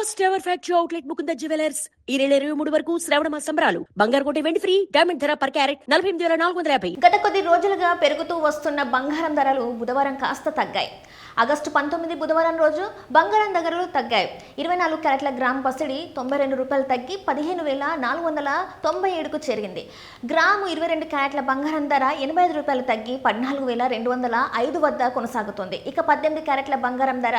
First ever factory outlet Mukunda jewellers ఈ నెల 23 వరకు శ్రావణ మాస సంబరాలు. బంగారు కొంటే వెండి ఫ్రీ. డైమండ్ ధర పర్ క్యారెట్ 48,450. గత కొద్ది రోజులుగా పెరుగుతూ వస్తున్న బంగారం ధరలు బుధవారం కాస్త తగ్గాయి. ఆగస్టు 19 బుధవారం రోజు బంగారం ధరలు తగ్గాయి. 24 క్యారెట్ల గ్రామ్ పసిడి 92 రూపాయలు తగ్గి 15,497కు చేరింది. గ్రాము 22 క్యారెట్ల బంగారం ధర 85 రూపాయలు తగ్గి 14,205 వద్ద కొనసాగుతుంది. ఇక 18 క్యారెట్ల బంగారం ధర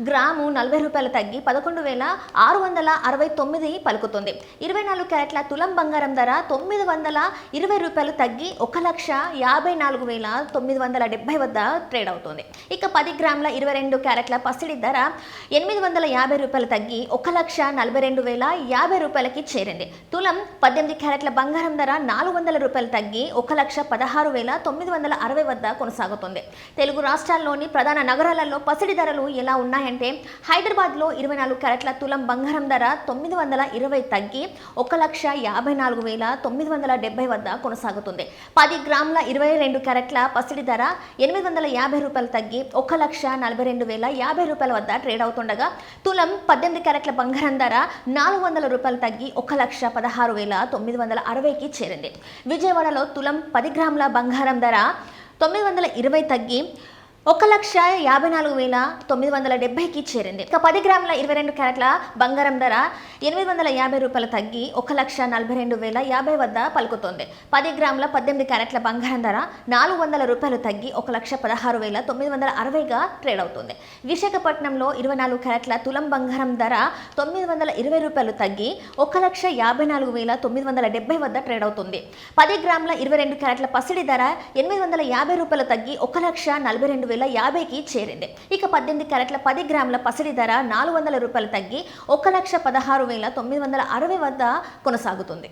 గ్రాము 40 రూపాయలు తగ్గి 11,669 పలుకుతుంది. 24 క్యారెట్ల తులం బంగారం ధర 920 రూపాయలు తగ్గి 1,54,970 వద్ద ట్రేడ్ అవుతుంది. ఇక 10 గ్రాముల 22 క్యారెట్ల పసిడి ధర 850 రూపాయలు తగ్గి 1,42,050 రూపాయలకి చేరింది. తులం 18 క్యారెట్ల బంగారం ధర 400 రూపాయలు తగ్గి 1,16,960 వద్ద కొనసాగుతుంది. తెలుగు రాష్ట్రాల్లోని ప్రధాన నగరాలలో పసిడి ధరలు ఎలా ఉన్నాయంటే, హైదరాబాద్లో 24 క్యారెట్ల తులం బంగారం ధర 920 తగ్గి 1,54,970 వద్ద కొనసాగుతుంది. 10 గ్రాముల 22 క్యారెట్ల పసిడి ధర 850 రూపాయలు తగ్గి 1,42,050 రూపాయల వద్ద ట్రేడ్ అవుతుండగా, తులం 18 క్యారెట్ల బంగారం ధర 400 రూపాయలు తగ్గి 1,16,960కి చేరింది. విజయవాడలో తులం 10 గ్రాముల బంగారం ధర 920 తగ్గి 1,54,970కి చేరింది. ఇక 10 గ్రాముల 22 క్యారెట్ల బంగారం ధర 850 రూపాయలు తగ్గి 1,42,050 వద్ద పలుకుతుంది. 10 గ్రాముల 18 క్యారెట్ల బంగారం ధర 400 రూపాయలు తగ్గి 1,16,960గా ట్రేడ్ అవుతుంది. విశాఖపట్నంలో 24 క్యారెట్ల తులం బంగారం ధర 920 రూపాయలు తగ్గి 1,54,970 వద్ద ట్రేడ్ అవుతుంది. 10 గ్రాముల 22 క్యారెట్ల పసిడి ధర 850 రూపాయలు తగ్గి 1,42,050కి చేరింది. ఇక 18 క్యారెట్ల 10 గ్రాముల పసిడి ధర 400 రూపాయలు తగ్గి 1,16,960 వద్ద కొనసాగుతుంది.